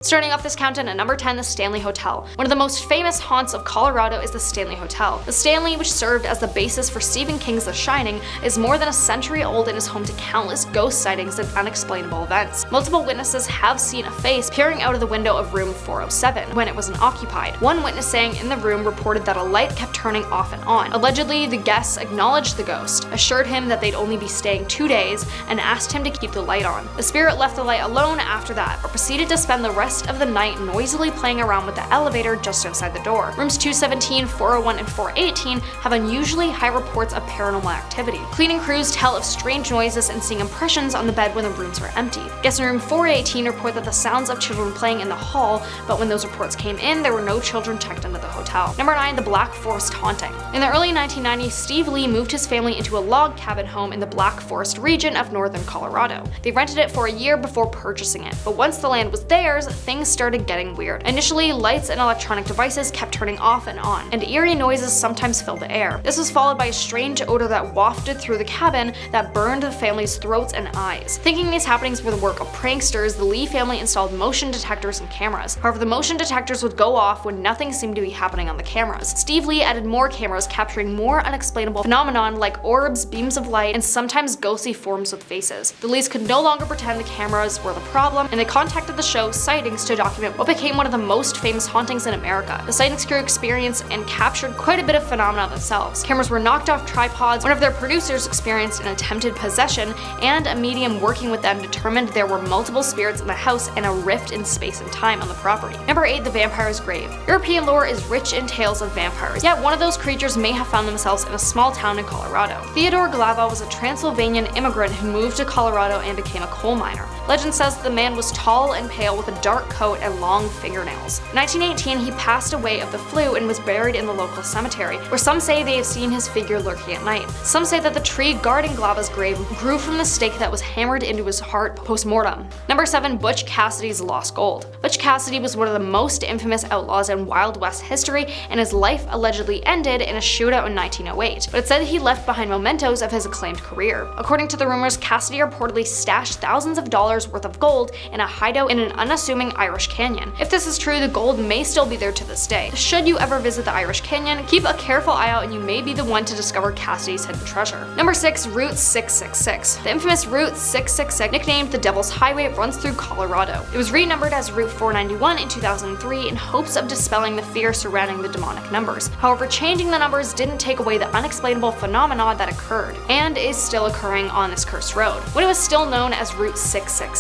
Starting off this countdown at number 10, the Stanley Hotel. One of the most famous haunts of Colorado is the Stanley Hotel. The Stanley, which served as the basis for Stephen King's The Shining, is more than a century old and is home to countless ghost sightings and unexplainable events. Multiple witnesses have seen a face peering out of the window of room 407 when it was unoccupied. One witness saying in the room reported that a light kept turning off and on. Allegedly, the guests acknowledged the ghost, assured him that they'd only be staying 2 days, and asked him to keep the light on. The spirit left the light alone after that, but proceeded to spend the rest of the night noisily playing around with the elevator just outside the door. Rooms 217, 401, and 418 have unusually high reports of paranormal activity. Cleaning crews tell of strange noises and seeing impressions on the bed when the rooms were empty. Guests in room 418 report that the sounds of children playing in the hall, but when those reports came in, there were no children checked into the hotel. Number 9, the Black Forest Haunting. In the early 1990s, Steve Lee moved his family into a log cabin home in the Black Forest region of northern Colorado. They rented it for a year before purchasing it, but once the land was theirs, things started getting weird. Initially, lights and electronic devices kept turning off and on, and eerie noises sometimes filled the air. This was followed by a strange odor that wafted through the cabin that burned the family's throats and eyes. Thinking these happenings were the work of pranksters, the Lee family installed motion detectors and cameras. However, the motion detectors would go off when nothing seemed to be happening on the cameras. Steve Lee added more cameras capturing more unexplainable phenomenon like orbs, beams of light, and sometimes ghostly forms with faces. The Lees could no longer pretend the cameras were the problem, and they contacted the show Sightings to document what became one of the most famous hauntings in America. The Sightings crew experienced and captured quite a bit of phenomena themselves. Cameras were knocked off tripods, one of their producers experienced an attempted possession, and a medium working with them determined there were multiple spirits in the house and a rift in space and time on the property. Number 8, the Vampire's Grave. European lore is rich in tales of vampires, yet one of those creatures may have found themselves in a small town in Colorado. Theodore Glava was a Transylvanian immigrant who moved to Colorado and became a coal miner. Legend says the man was tall and pale with a dark coat and long fingernails. In 1918, he passed away of the flu and was buried in the local cemetery, where some say they have seen his figure lurking at night. Some say that the tree guarding Glava's grave grew from the stake that was hammered into his heart post-mortem. Number 7, Butch Cassidy's Lost Gold. Butch Cassidy was one of the most infamous outlaws in Wild West history, and his life allegedly ended in a shootout in 1908, but it said he left behind mementos of his acclaimed career. According to the rumors, Cassidy reportedly stashed thousands of dollars worth of gold in a hideout in an unassuming Irish canyon. If this is true, the gold may still be there to this day. Should you ever visit the Irish Canyon, keep a careful eye out and you may be the one to discover Cassidy's hidden treasure. Number 6, Route 666. The infamous Route 666, nicknamed the Devil's Highway, runs through Colorado. It was renumbered as Route 491 in 2003 in hopes of dispelling the fear surrounding the demonic numbers. However, changing the numbers didn't take away the unexplainable phenomena that occurred, and is still occurring on this cursed road. When it was still known as Route 666,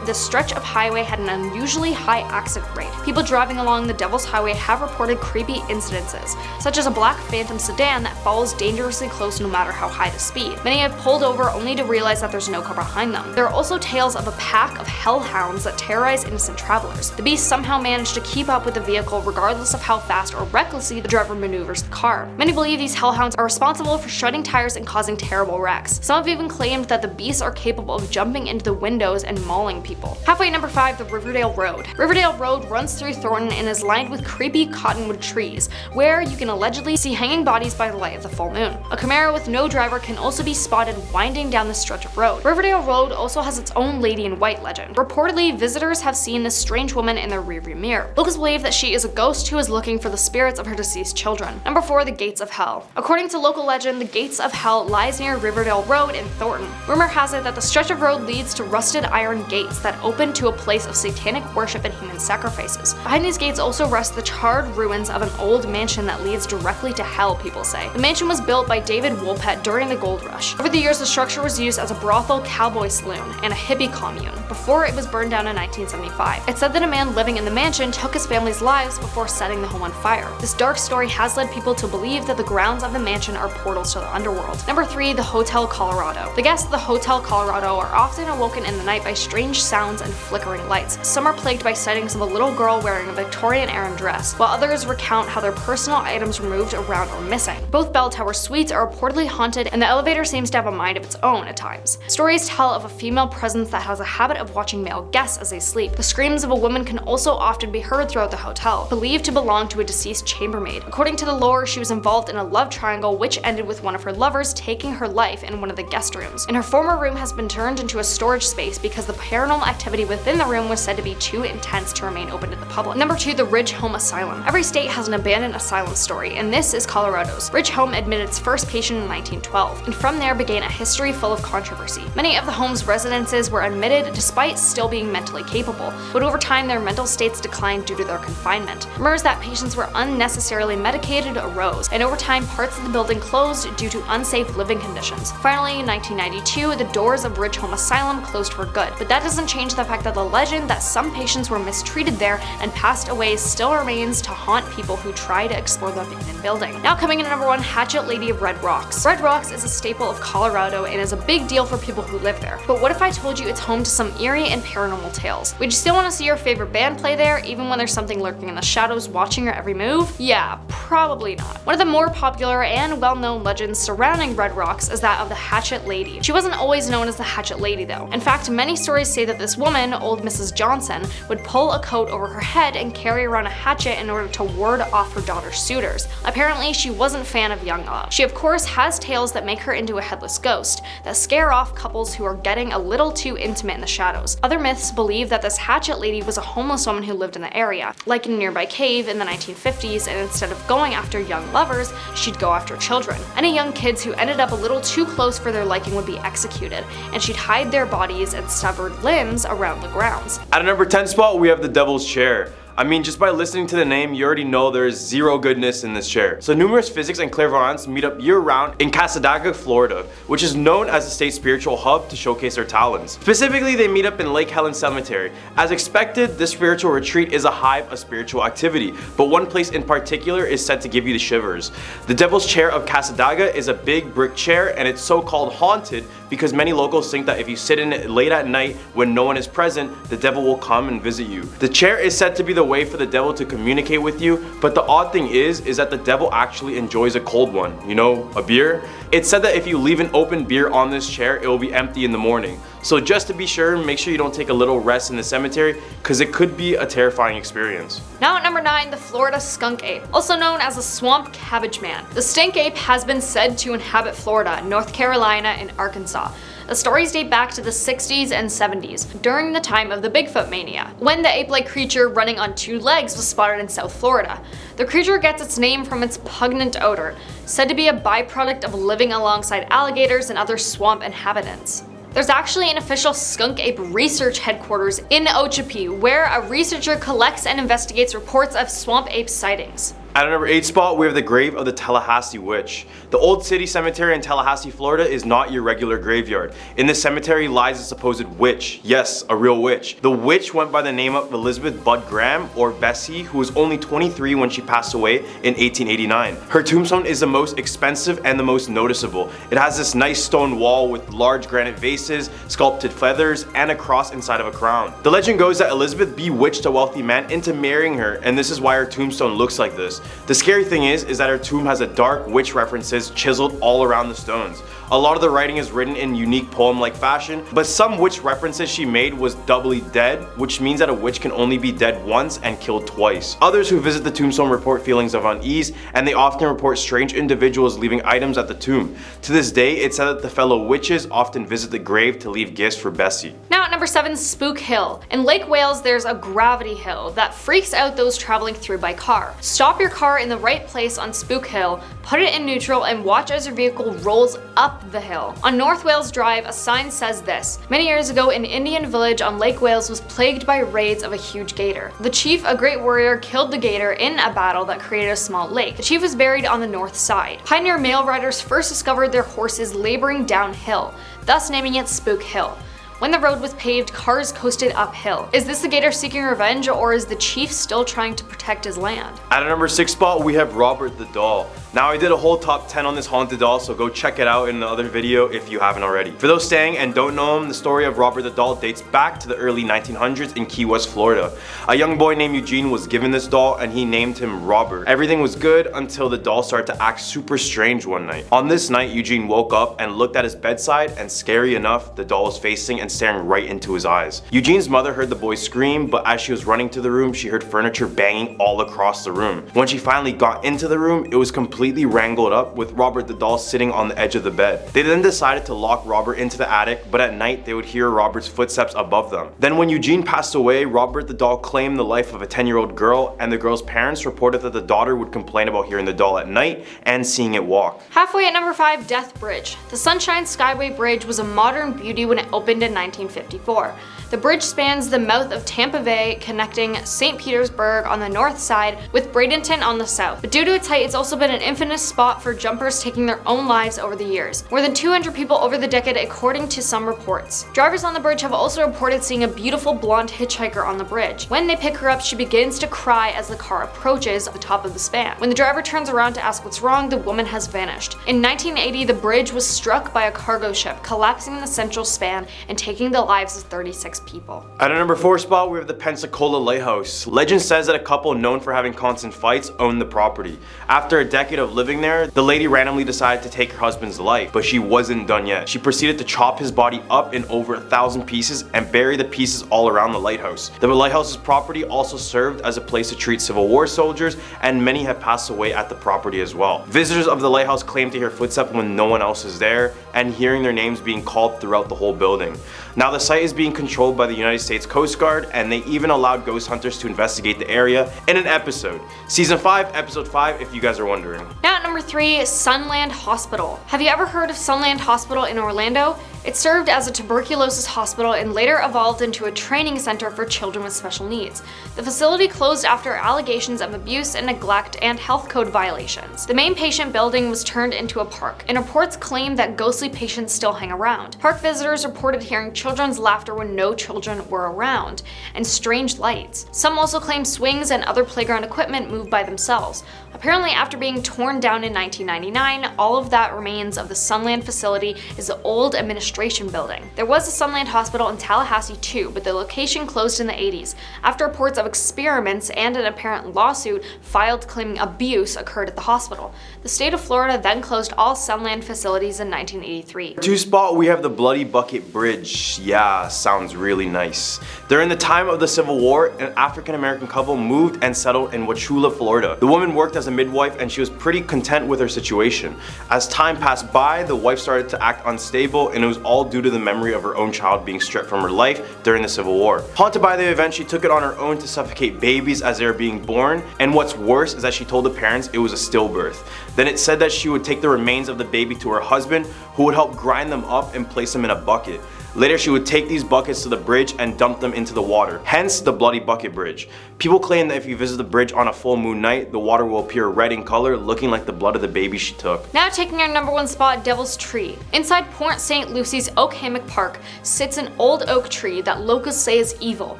this stretch of highway had an unusually high accident rate. People driving along the Devil's Highway have reported creepy incidences, such as a black Phantom sedan that follows dangerously close no matter how high the speed. Many have pulled over only to realize that there's no car behind them. There are also tales of a pack of hellhounds that terrorize innocent travelers. The beasts somehow manage to keep up with the vehicle regardless of how fast or recklessly the driver maneuvers the car. Many believe these hellhounds are responsible for shredding tires and causing terrible wrecks. Some have even claimed that the beasts are capable of jumping into the windows and mauling people. Halfway, number 5, the Riverdale Road. Riverdale Road runs through Thornton and is lined with creepy cottonwood trees, where you can allegedly see hanging bodies by the light of the full moon. A Camaro with no driver can also be spotted winding down the stretch of road. Riverdale Road also has its own Lady in White legend. Reportedly, visitors have seen this strange woman in their rearview mirror. Locals believe that she is a ghost who is looking for the spirits of her deceased children. Number 4, the Gates of Hell. According to local legend, the Gates of Hell lies near Riverdale Road in Thornton. Rumor has it that the stretch of road leads to rusted iron gates that open to a place of satanic worship and human sacrifices. Behind these gates also rest the charred ruins of an old mansion that leads directly to hell, people say. The mansion was built by David Woolpett during the gold rush. Over the years, the structure was used as a brothel, cowboy saloon, and a hippie commune before it was burned down in 1975. It's said that a man living in the mansion took his family's lives before setting the home on fire. This dark story has led people to believe that the grounds of the mansion are portals to the underworld. Number 3, the Hotel Colorado. The guests of the Hotel Colorado are often awoken in the night by strange sounds and flickering lights. Some are plagued by sightings of a little girl wearing a Victorian-era dress, while others recount how their personal items were moved around or missing. Both bell tower suites are reportedly haunted, and the elevator seems to have a mind of its own at times. Stories tell of a female presence that has a habit of watching male guests as they sleep. The screams of a woman can also often be heard throughout the hotel, believed to belong to a deceased chambermaid. According to the lore, she was involved in a love triangle which ended with one of her lovers taking her life in one of the guest rooms, and her former room has been turned into a storage space because because the paranormal activity within the room was said to be too intense to remain open to the public. Number 2, the Ridge Home Asylum. Every state has an abandoned asylum story, and this is Colorado's. Ridge Home admitted its first patient in 1912, and from there began a history full of controversy. Many of the home's residences were admitted despite still being mentally capable, but over time their mental states declined due to their confinement. Rumors that patients were unnecessarily medicated arose, and over time parts of the building closed due to unsafe living conditions. Finally, in 1992, the doors of Ridge Home Asylum closed for good, but that doesn't change the fact that the legend that some patients were mistreated there and passed away still remains to haunt people who try to explore the abandoned building. Now coming in at number 1, Hatchet Lady of Red Rocks. Red Rocks is a staple of Colorado and is a big deal for people who live there. But what if I told you it's home to some eerie and paranormal tales? Would you still want to see your favorite band play there, even when there's something lurking in the shadows watching your every move? Yeah, probably not. One of the more popular and well-known legends surrounding Red Rocks is that of the Hatchet Lady. She wasn't always known as the Hatchet Lady though. In fact, many stories say that this woman, old Mrs. Johnson, would pull a coat over her head and carry around a hatchet in order to ward off her daughter's suitors. Apparently, she wasn't a fan of young love. She of course has tales that make her into a headless ghost, that scare off couples who are getting a little too intimate in the shadows. Other myths believe that this Hatchet Lady was a homeless woman who lived in the area, like in a nearby cave in the 1950s, and instead of going after young lovers, she'd go after children. Any young kids who ended up a little too close for their liking would be executed, and she'd hide their bodies and severed limbs around the grounds. At a number 10 spot, we have the Devil's Chair. I mean, just by listening to the name, you already know there is zero goodness in this chair. So numerous physics and clairvoyants meet up year-round in Cassadaga, Florida, which is known as the state's spiritual hub to showcase their talents. Specifically, they meet up in Lake Helen Cemetery. As expected, this spiritual retreat is a hive of spiritual activity, but one place in particular is said to give you the shivers. The Devil's Chair of Cassadaga is a big brick chair, and it's so-called haunted because many locals think that if you sit in it late at night when no one is present, the devil will come and visit you. The chair is said to be the way for the devil to communicate with you, but the odd thing is that the devil actually enjoys a cold one, you know, a beer. It's said that if you leave an open beer on this chair, it will be empty in the morning. So just to be sure, make sure you don't take a little rest in the cemetery, because it could be a terrifying experience. Now at number 9, the Florida Skunk Ape, also known as the Swamp Cabbage Man. The stink ape has been said to inhabit Florida, North Carolina, and Arkansas. The stories date back to the 60s and 70s, during the time of the Bigfoot mania, when the ape-like creature running on 2 legs was spotted in South Florida. The creature gets its name from its pungent odor, said to be a byproduct of living alongside alligators and other swamp inhabitants. There's actually an official skunk ape research headquarters in Okeechobee, where a researcher collects and investigates reports of swamp ape sightings. At a number 8 spot, we have the grave of the Tallahassee Witch. The Old City Cemetery in Tallahassee, Florida is not your regular graveyard. In this cemetery lies a supposed witch. Yes, a real witch. The witch went by the name of Elizabeth Budd Graham, or Bessie, who was only 23 when she passed away in 1889. Her tombstone is the most expensive and the most noticeable. It has this nice stone wall with large granite vases, sculpted feathers, and a cross inside of a crown. The legend goes that Elizabeth bewitched a wealthy man into marrying her, and this is why her tombstone looks like this. The scary thing is that her tomb has a dark witch references chiseled all around the stones. A lot of the writing is written in unique poem-like fashion, but some witch references she made was doubly dead, which means that a witch can only be dead once and killed twice. Others who visit the tombstone report feelings of unease, and they often report strange individuals leaving items at the tomb. To this day, it's said that the fellow witches often visit the grave to leave gifts for Bessie. Now at number 7, Spook Hill. In Lake Wales, there's a gravity hill that freaks out those traveling through by car. Stop your car in the right place on Spook Hill, put it in neutral, and watch as your vehicle rolls up the hill. On North Wales Drive, a sign says this: many years ago, an Indian village on Lake Wales was plagued by raids of a huge gator. The chief, a great warrior, killed the gator in a battle that created a small lake. The chief was buried on the north side. Pioneer mail riders first discovered their horses laboring downhill, thus naming it Spook Hill. When the road was paved, cars coasted uphill. Is this the gator seeking revenge, or is the chief still trying to protect his land? At a number 6 spot, we have Robert the Doll. Now, I did a whole top 10 on this haunted doll, so go check it out in the other video if you haven't already. For those staying and don't know him, the story of Robert the Doll dates back to the early 1900s in Key West, Florida. A young boy named Eugene was given this doll, and he named him Robert. Everything was good until the doll started to act super strange one night. On this night, Eugene woke up and looked at his bedside, and scary enough, the doll was facing and and staring right into his eyes. Eugene's mother heard the boy scream, but as she was running to the room, she heard furniture banging all across the room. When she finally got into the room, it was completely wrangled up with Robert the doll sitting on the edge of the bed. They then decided to lock Robert into the attic, but at night they would hear Robert's footsteps above them. Then when Eugene passed away, Robert the doll claimed the life of a 10-year-old girl, and the girl's parents reported that the daughter would complain about hearing the doll at night and seeing it walk. Halfway at number 5, Death Bridge. The Sunshine Skyway Bridge was a modern beauty when it opened in 1954. The bridge spans the mouth of Tampa Bay, connecting St. Petersburg on the north side with Bradenton on the south. But due to its height, it's also been an infamous spot for jumpers taking their own lives over the years. More than 200 people over the decade, according to some reports. Drivers on the bridge have also reported seeing a beautiful blonde hitchhiker on the bridge. When they pick her up, she begins to cry as the car approaches the top of the span. When the driver turns around to ask what's wrong, the woman has vanished. In 1980, the bridge was struck by a cargo ship, collapsing the central span and taking the lives of 36 people. At our number 4 spot, we have the Pensacola Lighthouse. Legend says that a couple known for having constant fights owned the property. After a decade of living there, the lady randomly decided to take her husband's life, but she wasn't done yet. She proceeded to chop his body up in over 1,000 pieces and bury the pieces all around the lighthouse. The lighthouse's property also served as a place to treat Civil War soldiers, and many have passed away at the property as well. Visitors of the lighthouse claim to hear footsteps when no one else is there, and hearing their names being called throughout the whole building. Now the site is being controlled by the United States Coast Guard, and they even allowed ghost hunters to investigate the area in an episode. Season 5, episode 5, if you guys are wondering. Now at number 3, Sunland Hospital. Have you ever heard of Sunland Hospital in Orlando? It served as a tuberculosis hospital and later evolved into a training center for children with special needs. The facility closed after allegations of abuse and neglect and health code violations. The main patient building was turned into a park, and reports claim that ghostly patients still hang around. Park visitors reported hearing children's laughter when no children were around, and strange lights. Some also claim swings and other playground equipment moved by themselves. Apparently, after being torn down in 1999, all of that remains of the Sunland facility is the old administration building. There was a Sunland Hospital in Tallahassee too, but the location closed in the 80s after reports of experiments and an apparent lawsuit filed claiming abuse occurred at the hospital. The state of Florida then closed all Sunland facilities in 1983. 2 spot, we have the Bloody Bucket Bridge. Yeah, sounds really nice. During the time of the Civil War, an African American couple moved and settled in Wauchula, Florida. The woman worked as a midwife and she was pretty content with her situation. As time passed by, the wife started to act unstable, and it was all due to the memory of her own child being stripped from her life during the Civil War. Haunted by the event, she took it on her own to suffocate babies as they were being born, and what's worse is that she told the parents it was a stillbirth. Then it said that she would take the remains of the baby to her husband, who would help grind them up and place them in a bucket. Later, she would take these buckets to the bridge and dump them into the water, hence the Bloody Bucket Bridge. People claim that if you visit the bridge on a full moon night, the water will appear red in color, looking like the blood of the baby she took. Now taking our number 1 spot, Devil's Tree. Inside Port St. Lucie's Oak Hammock Park sits an old oak tree that locals say is evil,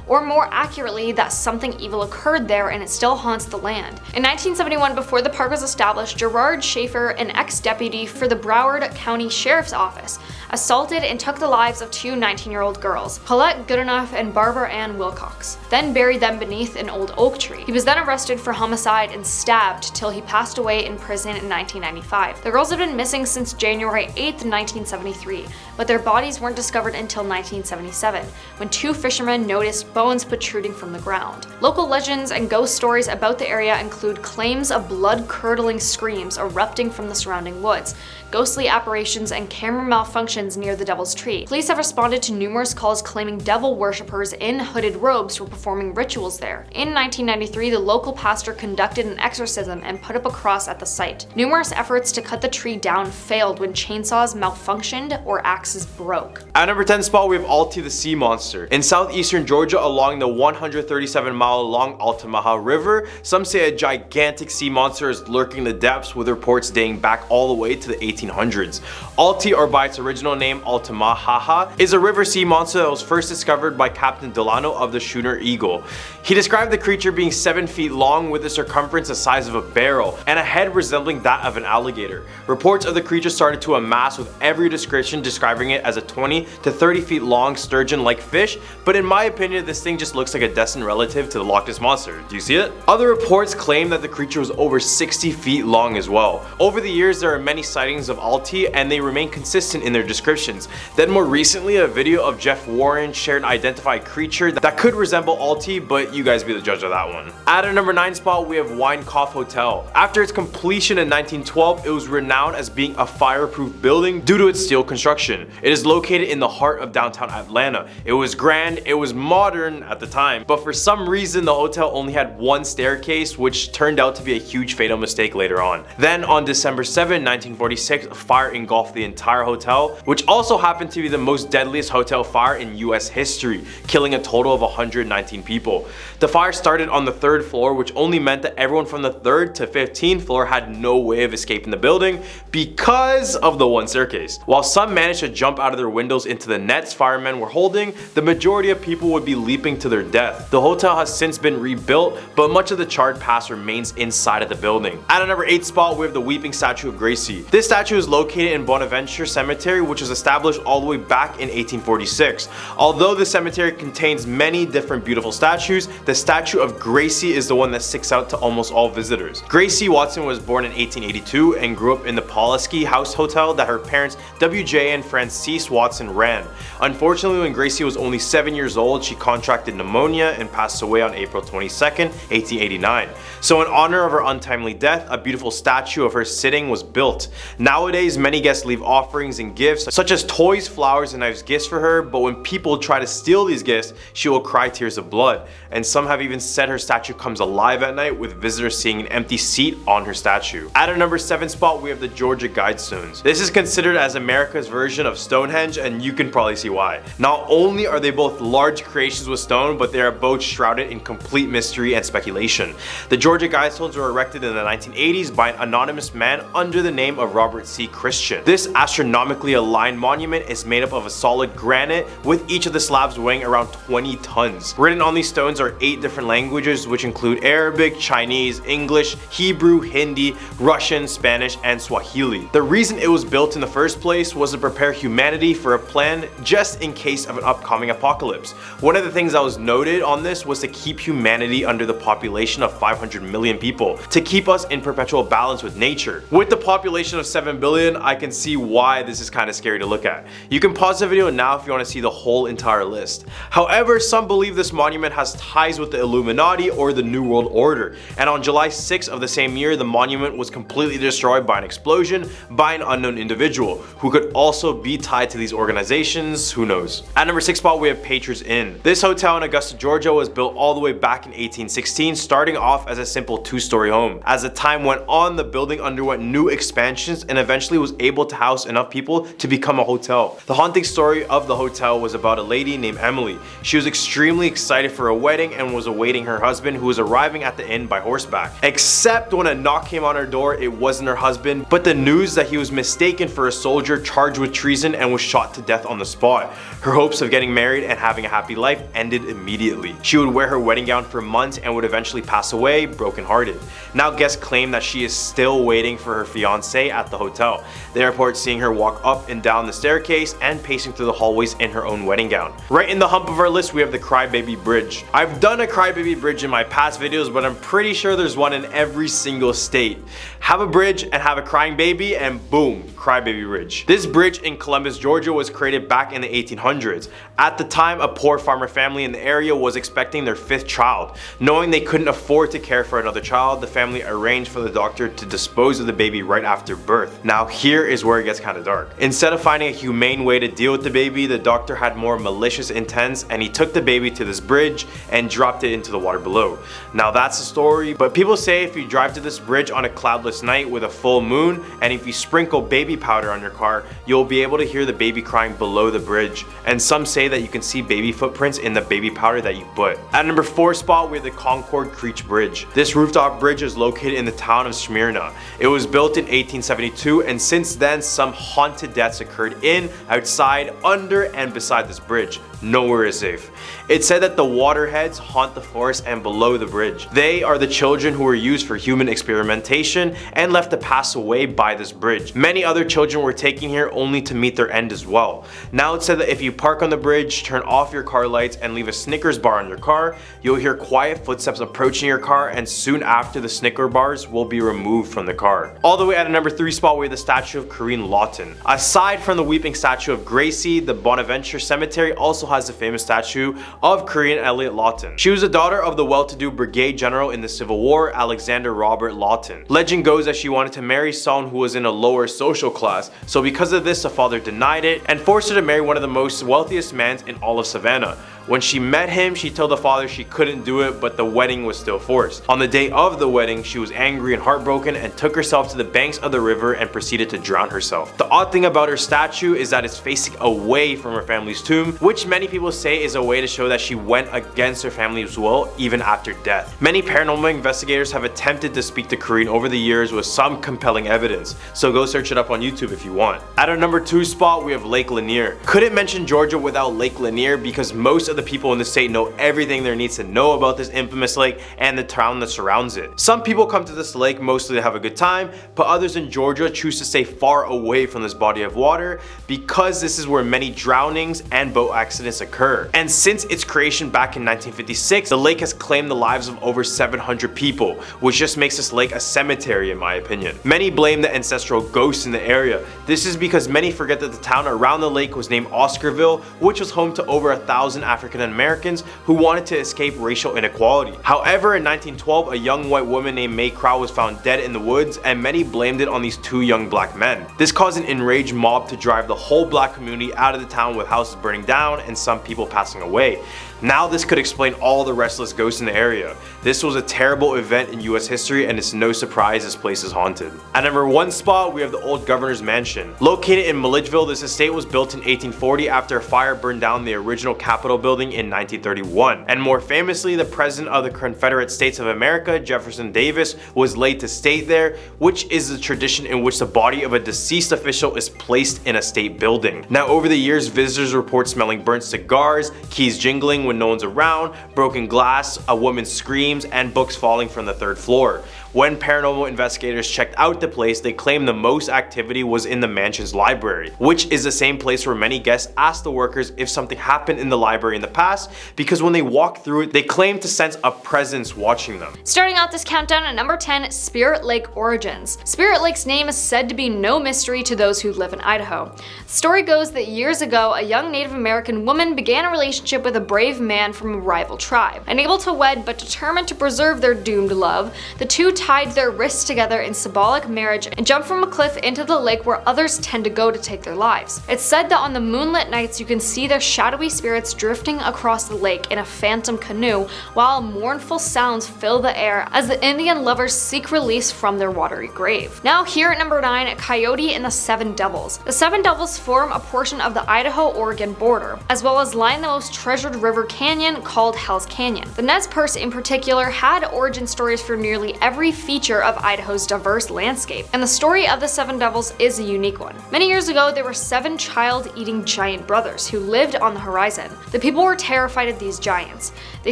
or more accurately, that something evil occurred there and it still haunts the land. In 1971, before the park was established, Gerard Schaefer, an ex-deputy for the Broward County Sheriff's Office, assaulted and took the lives of 2 19-year-old girls, Paulette Goodenough and Barbara Ann Wilcox, then buried them beneath an old oak tree. He was then arrested for homicide and stabbed till he passed away in prison in 1995. The girls have been missing since January 8th, 1973, but their bodies weren't discovered until 1977, when 2 fishermen noticed bones protruding from the ground. Local legends and ghost stories about the area include claims of blood-curdling screams erupting from the surrounding woods, ghostly apparitions, and camera malfunctions near the Devil's Tree. Police have responded to numerous calls claiming devil worshippers in hooded robes were performing rituals there. In 1993, the local pastor conducted an exorcism and put up a cross at the site. Numerous efforts to cut the tree down failed when chainsaws malfunctioned or axes broke. At number 10 spot, we have Alti the Sea Monster. In southeastern Georgia along the 137-mile-long Altamaha River, some say a gigantic sea monster is lurking in the depths, with reports dating back all the way to the 1800s. Alti, or by its original name Altamaha, is a river sea monster that was first discovered by Captain Delano of the Schooner Eagle. He described the creature being 7 feet long with a circumference the size of a barrel and a head resembling that of an alligator. Reports of the creature started to amass, with every description describing it as a 20 to 30 feet long sturgeon-like fish, but in my opinion this thing just looks like a distant relative to the Loch Ness Monster. Do you see it? Other reports claim that the creature was over 60 feet long as well. Over the years there are many sightings of Alti, and they remain consistent in their descriptions. Then more recently, Recently, a video of Jeff Warren shared an identified creature that could resemble Alti, but you guys be the judge of that one. At our number 9 spot, we have Weinkauf Hotel. After its completion in 1912, it was renowned as being a fireproof building due to its steel construction. It is located in the heart of downtown Atlanta. It was grand, it was modern at the time, but for some reason the hotel only had one staircase, which turned out to be a huge fatal mistake later on. Then on December 7, 1946, a fire engulfed the entire hotel, which also happened to be the most deadliest hotel fire in US history, killing a total of 119 people. The fire started on the 3rd floor, which only meant that everyone from the 3rd to 15th floor had no way of escaping the building because of the one staircase. While some managed to jump out of their windows into the nets firemen were holding, the majority of people would be leaping to their death. The hotel has since been rebuilt, but much of the charred past remains inside of the building. At our number 8 spot, we have the Weeping Statue of Gracie. This statue is located in Bonaventure Cemetery, which was established all the way back in 1846. Although the cemetery contains many different beautiful statues, the statue of Gracie is the one that sticks out to almost all visitors. Gracie Watson was born in 1882 and grew up in the Pulaski House Hotel that her parents WJ and Frances Watson ran. Unfortunately, when Gracie was only 7 years old, she contracted pneumonia and passed away on April 22nd, 1889. So in honor of her untimely death, a beautiful statue of her sitting was built. Nowadays, many guests leave offerings and gifts such as toys, flowers, and knives gifts for her, but when people try to steal these gifts, she will cry tears of blood. And some have even said her statue comes alive at night, with visitors seeing an empty seat on her statue. At our number 7 spot, we have the Georgia Guidestones. This is considered as America's version of Stonehenge, and you can probably see why. Not only are they both large creations with stone, but they are both shrouded in complete mystery and speculation. The Georgia Guidestones were erected in the 1980s by an anonymous man under the name of Robert C. Christian. This astronomically aligned monument is made up of a solid granite, with each of the slabs weighing around 20 tons. Written on these stones are 8 different languages, which include Arabic, Chinese, English, Hebrew, Hindi, Russian, Spanish, and Swahili. The reason it was built in the first place was to prepare humanity for a plan just in case of an upcoming apocalypse. One of the things that was noted on this was to keep humanity under the population of 500 million people, to keep us in perpetual balance with nature. With the population of 7 billion, I can see why this is kind of scary to look at. You can pause the video now if you want to see the whole entire list. However, some believe this monument has ties with the Illuminati or the New World Order, and on July 6 of the same year, the monument was completely destroyed by an explosion by an unknown individual, who could also be tied to these organizations, who knows. At number 6 spot, we have Patriots Inn. This hotel in Augusta, Georgia was built all the way back in 1816, starting off as a simple 2-story home. As the time went on, the building underwent new expansions and eventually was able to house enough people to become a hotel. The haunting story of the hotel was about a lady named Emily. She was extremely excited for a wedding and was awaiting her husband, who was arriving at the inn by horseback. Except when a knock came on her door, it wasn't her husband, but the news that he was mistaken for a soldier charged with treason and was shot to death on the spot. Her hopes of getting married and having a happy life ended immediately. She would wear her wedding gown for months and would eventually pass away brokenhearted. Now guests claim that she is still waiting for her fiance at the hotel. They report seeing her walk up and down the staircase and pacing through the hallways in her own wedding gown. Right in the hump of our list, we have the Crybaby Bridge. I've done a Crybaby Bridge in my past videos, but I'm pretty sure there's one in every single state. Have a bridge and have a crying baby and boom, Crybaby Bridge. This bridge in Columbus, Georgia was created back in the 1800s. At the time, a poor farmer family in the area was expecting their 5th child. Knowing they couldn't afford to care for another child, the family arranged for the doctor to dispose of the baby right after birth. Now here is where it gets kind of dark. Instead of finding a humane way to deal with the baby, the doctor had more malicious intents, and he took the baby to this bridge and dropped it into the water below. Now that's the story, but people say if you drive to this bridge on a cloudless night with a full moon, and if you sprinkle baby powder on your car, you'll be able to hear the baby crying below the bridge. And some say that you can see baby footprints in the baby powder that you put. At number 4 spot, we have the Concord Creech Bridge. This rooftop bridge is located in the town of Smyrna. It was built in 1872, and since then some haunted deaths occurred in, outside, under, and beside this bridge. nowhere is safe. It's said that the waterheads haunt the forest and below the bridge. They are the children who were used for human experimentation and left to pass away by this bridge. Many other children were taken here only to meet their end as well. Now it's said that if you park on the bridge, turn off your car lights, and leave a Snickers bar on your car, you'll hear quiet footsteps approaching your car, and soon after the Snicker bars will be removed from the car. All the way at a number 3 spot, we have the statue of Corinne Lawton. Aside from the weeping statue of Gracie, the Bonaventure Cemetery also has the famous statue of Corinne Elliott Lawton. She was the daughter of the well-to-do brigade general in the Civil War, Alexander Robert Lawton. Legend goes that she wanted to marry someone who was in a lower social class, so because of this the father denied it and forced her to marry one of the most wealthiest men in all of Savannah. When she met him, she told the father she couldn't do it, but the wedding was still forced. On the day of the wedding, she was angry and heartbroken and took herself to the banks of the river and proceeded to drown herself. The odd thing about her statue is that it's facing away from her family's tomb, which many people say is a way to show that she went against her family's will even after death. Many paranormal investigators have attempted to speak to Corinne over the years with some compelling evidence, so go search it up on YouTube if you want. At our number 2 spot, we have Lake Lanier. Couldn't mention Georgia without Lake Lanier because most of the people in the state know everything there needs to know about this infamous lake and the town that surrounds it. Some people come to this lake mostly to have a good time, but others in Georgia choose to stay far away from this body of water because this is where many drownings and boat accidents occur. And since its creation back in 1956, the lake has claimed the lives of over 700 people, which just makes this lake a cemetery in my opinion. Many blame the ancestral ghosts in the area. This is because many forget that the town around the lake was named Oscarville, which was home to over 1,000 African Americans who wanted to escape racial inequality. However, in 1912, a young white woman named May Crow was found dead in the woods, and many blamed it on these 2 young black men. This caused an enraged mob to drive the whole black community out of the town, with houses burning down and some people passing away. Now this could explain all the restless ghosts in the area. This was a terrible event in US history, and it's no surprise this place is haunted. At number 1 spot, we have the old governor's mansion. Located in Milledgeville, this estate was built in 1840 after a fire burned down the original Capitol building in 1931. And more famously, the President of the Confederate States of America, Jefferson Davis, was laid to state there, which is the tradition in which the body of a deceased official is placed in a state building. Now over the years, visitors report smelling burnt cigars, keys jingling when no one's around, broken glass, a woman's screams, and books falling from the 3rd floor. When paranormal investigators checked out the place, they claimed the most activity was in the mansion's library, which is the same place where many guests asked the workers if something happened in the library in the past, because when they walked through it, they claimed to sense a presence watching them. Starting out this countdown at number 10, Spirit Lake origins. Spirit Lake's name is said to be no mystery to those who live in Idaho. The story goes that years ago, a young Native American woman began a relationship with a brave man from a rival tribe. Unable to wed but determined to preserve their doomed love, the two tied their wrists together in symbolic marriage and jumped from a cliff into the lake where others tend to go to take their lives. It's said that on the moonlit nights you can see their shadowy spirits drifting across the lake in a phantom canoe, while mournful sounds fill the air as the Indian lovers seek release from their watery grave. Now here at number 9, Coyote and the Seven Devils. The Seven Devils form a portion of the Idaho-Oregon border, as well as line the most treasured river canyon called Hell's Canyon. The Nez Perce in particular had origin stories for nearly every feature of Idaho's diverse landscape, and the story of the Seven Devils is a unique one. Many years ago, there were 7 child-eating giant brothers who lived on the horizon. The people were terrified of these giants. They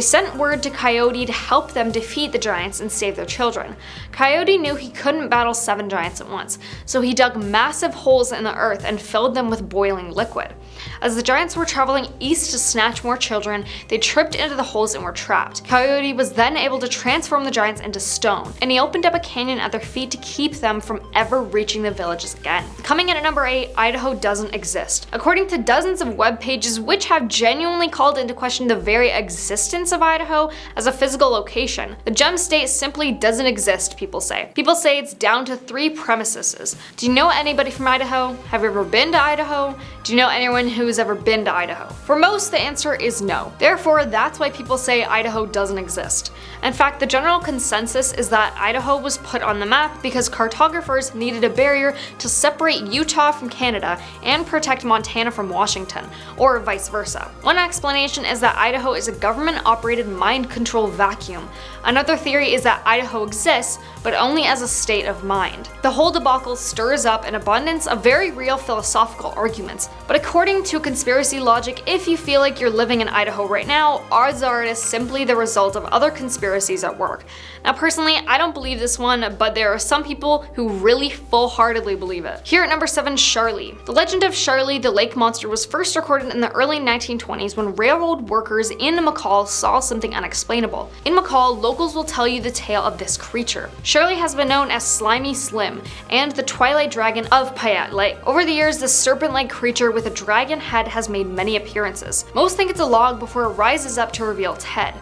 sent word to Coyote to help them defeat the giants and save their children. Coyote knew he couldn't battle 7 giants at once, so he dug massive holes in the earth and filled them with boiling liquid. As the giants were traveling east to snatch more children, they tripped into the holes and were trapped. Coyote was then able to transform the giants into stone, and he opened up a canyon at their feet to keep them from ever reaching the villages again. Coming in at number 8, Idaho doesn't exist. According to dozens of web pages which have genuinely called into question the very existence of Idaho as a physical location, the gem state simply doesn't exist, people say. People say it's down to 3 premises. Do you know anybody from Idaho? Have you ever been to Idaho? Do you know anyone who's ever been to Idaho? For most, the answer is no. Therefore, that's why people say Idaho doesn't exist. In fact, the general consensus is that Idaho was put on the map because cartographers needed a barrier to separate Utah from Canada and protect Montana from Washington, or vice versa. One explanation is that Idaho is a government-operated mind control vacuum. Another theory is that Idaho exists, but only as a state of mind. The whole debacle stirs up an abundance of very real philosophical arguments, but according to conspiracy logic, if you feel like you're living in Idaho right now, odds are it is simply the result of other conspiracies at work. Now personally, I don't believe this one, but there are some people who really full-heartedly believe it. Here at number 7, Charlie. The legend of Charlie the lake monster was first recorded in the early 1920s when railroad workers in McCall saw something unexplainable. In McCall, locals will tell you the tale of this creature. Charlie has been known as Slimy Slim and the Twilight Dragon of Payette Lake. Over the years, this serpent-like creature with a dragon head has made many appearances. Most think it's a log before it rises up to reveal its head.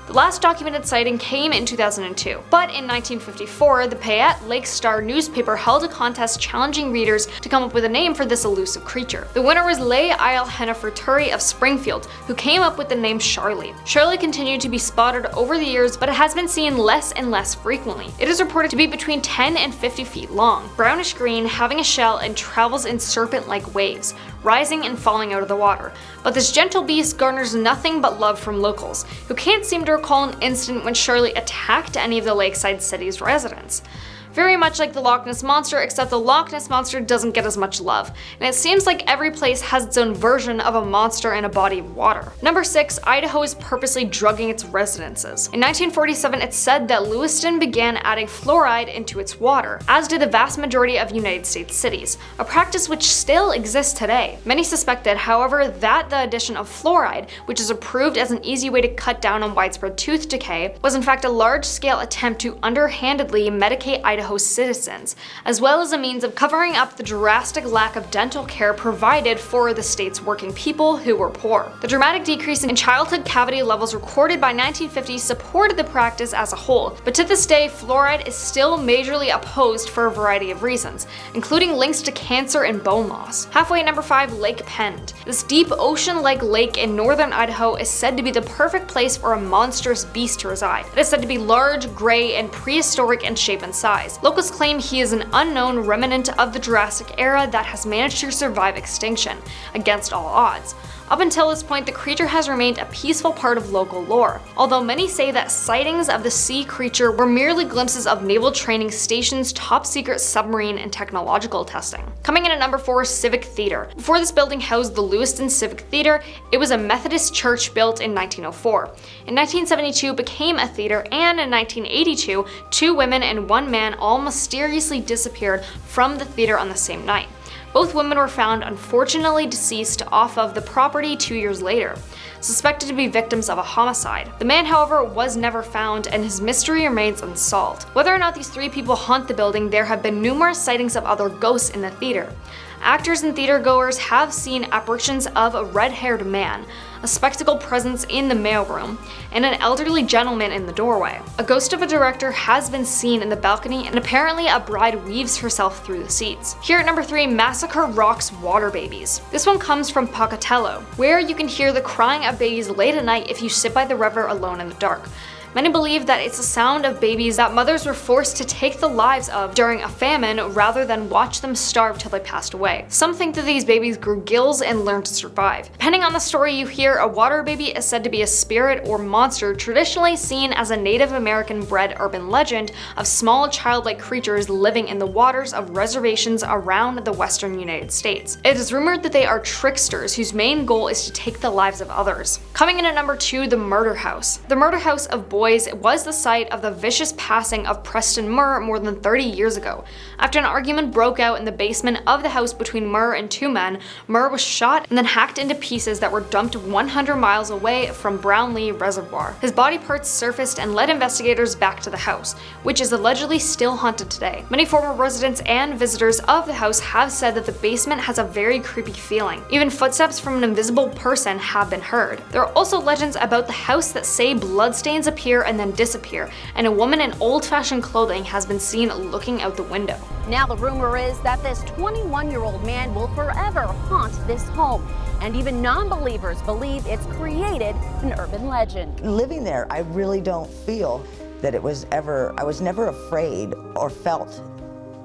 The last documented sighting came in 2002, but in 1954, the Payette Lake Star newspaper held a contest challenging readers to come up with a name for this elusive creature. The winner was Leigh Isle Henneferturi of Springfield, who came up with the name Charlie. Charlie continued to be spotted over the years, but it has been seen less and less frequently. It is reported to be between 10 and 50 feet long, brownish green, having a shell, and travels in serpent-like waves, rising and falling out of the water. But this gentle beast garners nothing but love from locals, who can't seem to recall an instant when Charlie attacked any of the lakeside city's residents. Very much like the Loch Ness Monster, except the Loch Ness Monster doesn't get as much love, and it seems like every place has its own version of a monster in a body of water. Number 6, Idaho is purposely drugging its residences. In 1947, it's said that Lewiston began adding fluoride into its water, as did the vast majority of United States cities, a practice which still exists today. Many suspected, however, that the addition of fluoride, which is approved as an easy way to cut down on widespread tooth decay, was in fact a large-scale attempt to underhandedly medicate Idaho's citizens, as well as a means of covering up the drastic lack of dental care provided for the state's working people who were poor. The dramatic decrease in childhood cavity levels recorded by 1950 supported the practice as a whole, but to this day, fluoride is still majorly opposed for a variety of reasons, including links to cancer and bone loss. Halfway at number 5, Lake Pend. This deep ocean-like lake in northern Idaho is said to be the perfect place for a monstrous beast to reside. It is said to be large, gray, and prehistoric in shape and size. Locals claim he is an unknown remnant of the Jurassic era that has managed to survive extinction, against all odds. Up until this point, the creature has remained a peaceful part of local lore, although many say that sightings of the sea creature were merely glimpses of Naval Training Station's top-secret submarine and technological testing. Coming in at number 4, Civic Theater. Before this building housed the Lewiston Civic Theater, it was a Methodist church built in 1904. In 1972, it became a theater, and in 1982, 2 women and 1 man all mysteriously disappeared from the theater on the same night. Both women were found unfortunately deceased off of the property 2 years later, suspected to be victims of a homicide. The man, however, was never found, and his mystery remains unsolved. Whether or not these 3 people haunt the building, there have been numerous sightings of other ghosts in the theater. Actors and theatergoers have seen apparitions of a red-haired man, a spectacled presence in the mailroom, and an elderly gentleman in the doorway. A ghost of a director has been seen in the balcony, and apparently a bride weaves herself through the seats. Here at number 3, Massacre Rocks Water Babies. This one comes from Pocatello, where you can hear the crying of babies late at night if you sit by the river alone in the dark. Many believe that it's the sound of babies that mothers were forced to take the lives of during a famine rather than watch them starve till they passed away. Some think that these babies grew gills and learned to survive. Depending on the story you hear, a water baby is said to be a spirit or monster traditionally seen as a Native American bred urban legend of small childlike creatures living in the waters of reservations around the western United States. It is rumored that they are tricksters whose main goal is to take the lives of others. Coming in at number 2, the Murder House. The Murder House of Boys was the site of the vicious passing of Preston Murr more than 30 years ago. After an argument broke out in the basement of the house between Murr and 2 men, Murr was shot and then hacked into pieces that were dumped 100 miles away from Brownlee Reservoir. His body parts surfaced and led investigators back to the house, which is allegedly still haunted today. Many former residents and visitors of the house have said that the basement has a very creepy feeling. Even footsteps from an invisible person have been heard. There are also legends about the house that say bloodstains appear and then disappear, and a woman in old-fashioned clothing has been seen looking out the window. Now the rumor is that this 21-year-old man will forever haunt this home. and even non-believers believe it's created an urban legend. Living there, I really don't feel that I was never afraid or felt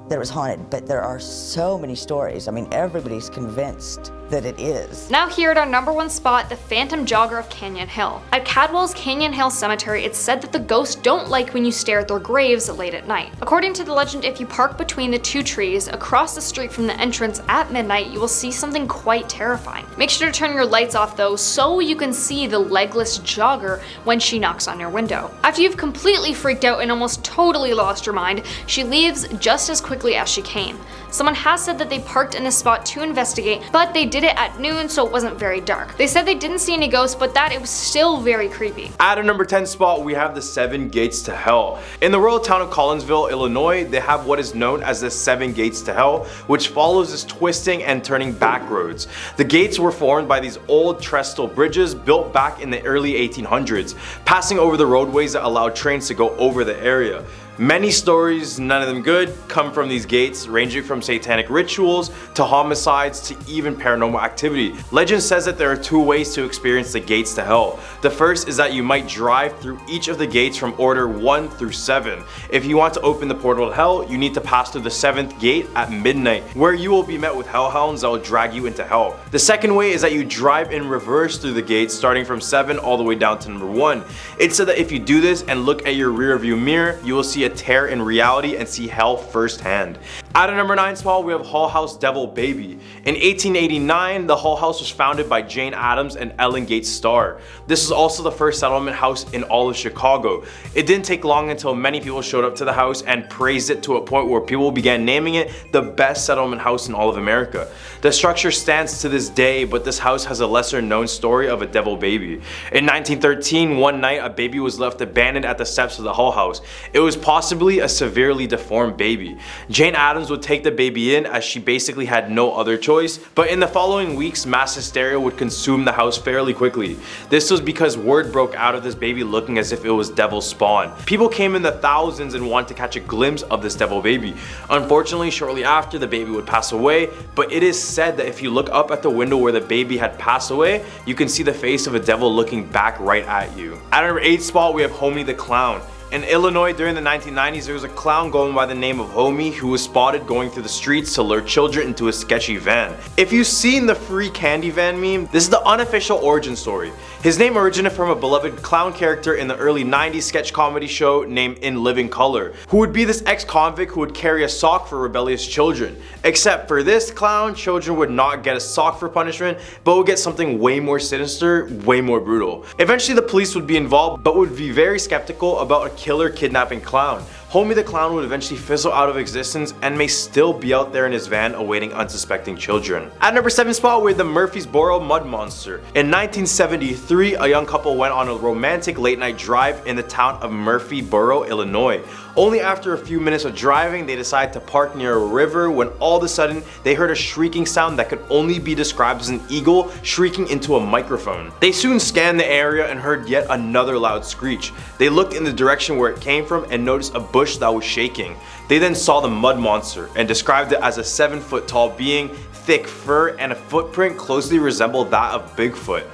that it was haunted, but there are so many stories. I mean, everybody's convinced that it is. Now here at our number 1 spot, the Phantom Jogger of Canyon Hill. At Cadwell's Canyon Hill Cemetery, it's said that the ghosts don't like when you stare at their graves late at night. According to the legend, if you park between the 2 trees across the street from the entrance at midnight, you will see something quite terrifying. Make sure to turn your lights off though, so you can see the legless jogger when she knocks on your window. After you've completely freaked out and almost totally lost your mind, she leaves just as quickly as she came. Someone has said that they parked in this spot to investigate, but they did it at noon, so it wasn't very dark. They said they didn't see any ghosts, but that it was still very creepy. At a number 10 spot, we have the 7 Gates to Hell. In the rural town of Collinsville, Illinois, they have what is known as the 7 Gates to Hell, which follows this twisting and turning back roads. The gates were formed by these old trestle bridges built back in the early 1800s, passing over the roadways that allowed trains to go over the area. Many stories, none of them good, come from these gates, ranging from satanic rituals to homicides to even paranormal activity. Legend says that there are 2 ways to experience the gates to hell. The first is that you might drive through each of the gates from order 1 through 7. If you want to open the portal to hell, you need to pass through the 7th gate at midnight, where you will be met with hellhounds that will drag you into hell. The second way is that you drive in reverse through the gates, starting from 7 all the way down to number 1. It's said that if you do this and look at your rear view mirror, you will see a tear in reality and see hell firsthand. At a number 9 spot, we have Hull House Devil Baby. In 1889, the Hull House was founded by Jane Addams and Ellen Gates Starr. This is also the first settlement house in all of Chicago. It didn't take long until many people showed up to the house and praised it to a point where people began naming it the best settlement house in all of America. The structure stands to this day, but this house has a lesser known story of a devil baby. In 1913, one night a baby was left abandoned at the steps of the Hull House. It was possibly a severely deformed baby. Jane Addams would take the baby in as she basically had no other choice, but in the following weeks mass hysteria would consume the house fairly quickly. This was because word broke out of this baby looking as if it was devil spawn. People came in the thousands and wanted to catch a glimpse of this devil baby. Unfortunately, shortly after, the baby would pass away, but it is said that if you look up at the window where the baby had passed away, you can see the face of a devil looking back right at you. At number 8 spot, we have Homie the Clown. In Illinois during the 1990s, there was a clown going by the name of Homie who was spotted going through the streets to lure children into a sketchy van. If you've seen the free candy van meme, this is the unofficial origin story. His name originated from a beloved clown character in the early 90s sketch comedy show named In Living Color, who would be this ex-convict who would carry a sock for rebellious children. Except for this clown, children would not get a sock for punishment, but would get something way more sinister, way more brutal. Eventually the police would be involved, but would be very skeptical about a killer kidnapping clown. Homie the Clown would eventually fizzle out of existence and may still be out there in his van awaiting unsuspecting children. At number 7 spot, we have the Murfreesboro Mud Monster. In 1973, a young couple went on a romantic late night drive in the town of Murfreesboro, Illinois. Only after a few minutes of driving, they decided to park near a river when all of a sudden, they heard a shrieking sound that could only be described as an eagle shrieking into a microphone. They soon scanned the area and heard yet another loud screech. They looked in the direction where it came from and noticed a bush that was shaking. They then saw the mud monster and described it as a 7-foot tall being, thick fur, and a footprint closely resembled that of Bigfoot.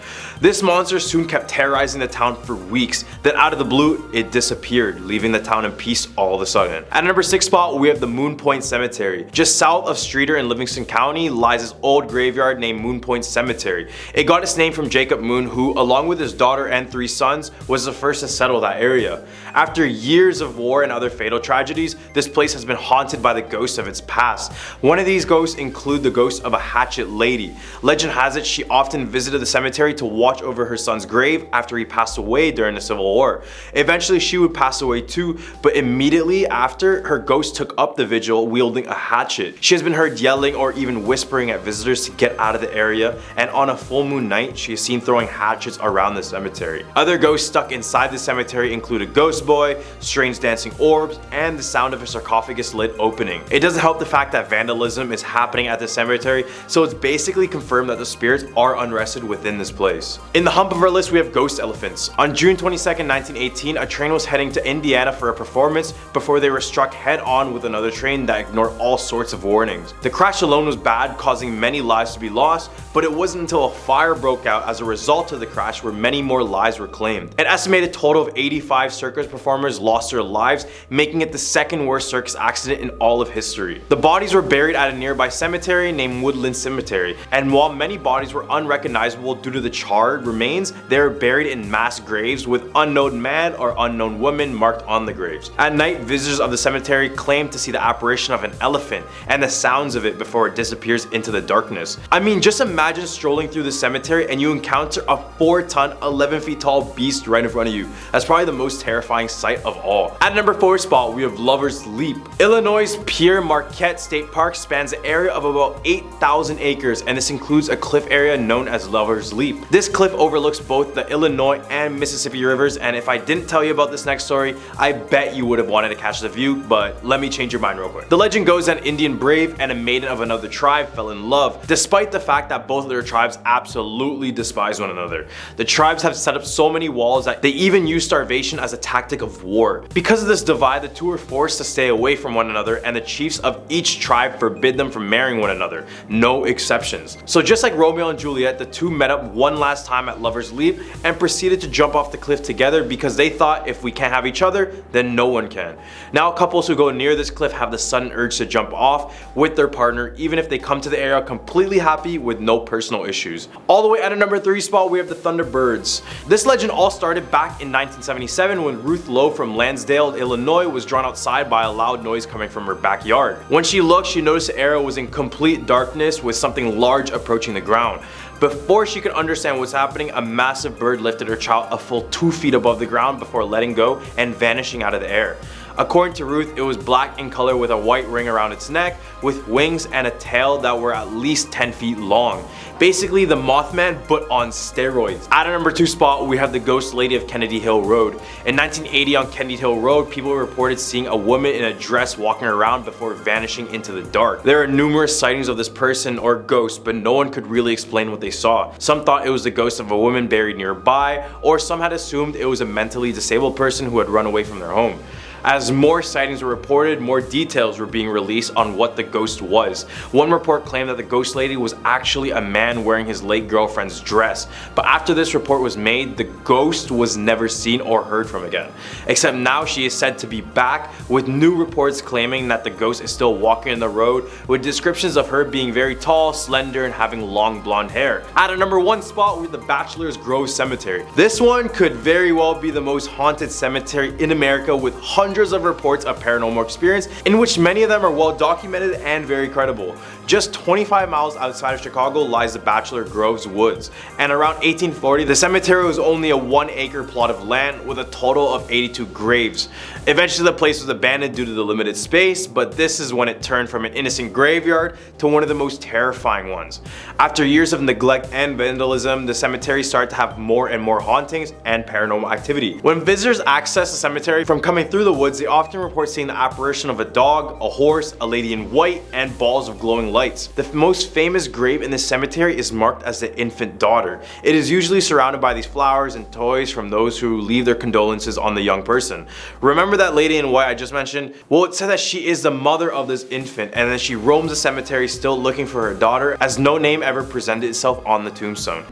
This monster soon kept terrorizing the town for weeks, then out of the blue, it disappeared, leaving the town in peace all of a sudden. At number 6 spot, we have the Moon Point Cemetery. Just south of Streeter in Livingston County lies this old graveyard named Moon Point Cemetery. It got its name from Jacob Moon, who, along with his daughter and 3 sons, was the first to settle that area. After years of war and other fatal tragedies, this place has been haunted by the ghosts of its past. One of these ghosts include the ghost of a hatchet lady. Legend has it she often visited the cemetery to watch over her son's grave after he passed away during the Civil War. Eventually she would pass away too, but immediately after, her ghost took up the vigil wielding a hatchet. She has been heard yelling or even whispering at visitors to get out of the area, and on a full moon night she is seen throwing hatchets around the cemetery. Other ghosts stuck inside the cemetery include a ghost boy, strange dancing orbs, and the sound of a sarcophagus lid opening. It doesn't help the fact that vandalism is happening at the cemetery, so it's basically confirmed that the spirits are unrested within this place. was. In the hump of our list, we have ghost elephants. On June 22nd, 1918, a train was heading to Indiana for a performance before they were struck head-on with another train that ignored all sorts of warnings. The crash alone was bad, causing many lives to be lost, but it wasn't until a fire broke out as a result of the crash where many more lives were claimed. An estimated total of 85 circus performers lost their lives, making it the second worst circus accident in all of history. The bodies were buried at a nearby cemetery named Woodland Cemetery, and while many bodies were unrecognizable due to the charred remains, they were buried in mass graves with unknown man or unknown woman marked on the graves. At night, visitors of the cemetery claimed to see the apparition of an elephant and the sounds of it before it disappears into the darkness. I mean, just imagine strolling through the cemetery and you encounter a 4-ton, 11 feet tall beast right in front of you. That's probably the most terrifying sight of all. At number 4 spot, we have Lover's Leap. Illinois' Pierre Marquette State Park spans an area of about 8,000 acres, and this includes a cliff area known as Lover's Leap. This cliff overlooks both the Illinois and Mississippi rivers, and if I didn't tell you about this next story, I bet you would have wanted to catch the view, but let me change your mind real quick. The legend goes that an Indian brave and a maiden of another tribe fell in love, despite the fact that both of their tribes absolutely despise one another. The tribes have set up so many walls that they even use starvation as a tactic of war. Because of this divide, the two are forced to stay away from one another, and the chiefs of each tribe forbid them from marrying one another. No exceptions. So just like Romeo and Juliet, the two met up one last time at Lover's Leap and proceeded to jump off the cliff together because they thought if we can't have each other, then no one can. Now couples who go near this cliff have the sudden urge to jump off with their partner even if they come to the area completely happy with no personal issues. All the way at a number 3 spot, we have the Thunderbirds. This legend all started back in 1977 when Ruth Lowe from Lansdale, Illinois was drawn outside by a loud noise coming from her backyard. When she looked, she noticed the area was in complete darkness with something large approaching the ground. Before she could understand what's happening, a massive bird lifted her child a full 2 feet above the ground before letting go and vanishing out of the air. According to Ruth, it was black in color with a white ring around its neck, with wings and a tail that were at least 10 feet long. Basically the Mothman, but on steroids. At a number 2 spot, we have the ghost lady of Kennedy Hill Road. In 1980 on Kennedy Hill Road, people reported seeing a woman in a dress walking around before vanishing into the dark. There are numerous sightings of this person or ghost, but no one could really explain what they saw. Some thought it was the ghost of a woman buried nearby, or some had assumed it was a mentally disabled person who had run away from their home. As more sightings were reported, more details were being released on what the ghost was. One report claimed that the ghost lady was actually a man wearing his late girlfriend's dress, but after this report was made, the ghost was never seen or heard from again. Except now she is said to be back, with new reports claiming that the ghost is still walking in the road, with descriptions of her being very tall, slender, and having long blonde hair. At a number 1 spot, we have the Bachelor's Grove Cemetery. This one could very well be the most haunted cemetery in America, with hundreds of reports of paranormal experience, in which many of them are well documented and very credible. Just 25 miles outside of Chicago lies the Bachelor Grove's Woods, and around 1840 the cemetery was only a 1-acre plot of land with a total of 82 graves. Eventually the place was abandoned due to the limited space, but this is when it turned from an innocent graveyard to one of the most terrifying ones. After years of neglect and vandalism, the cemetery started to have more and more hauntings and paranormal activity. When visitors access the cemetery from coming through the woods, they often report seeing the apparition of a dog, a horse, a lady in white, and balls of glowing lights. The most famous grave in this cemetery is marked as the infant daughter. It is usually surrounded by these flowers and toys from those who leave their condolences on the young person. Remember that lady in white I just mentioned? Well, it said that she is the mother of this infant, and then she roams the cemetery still looking for her daughter, as no name ever presented itself on the tombstone.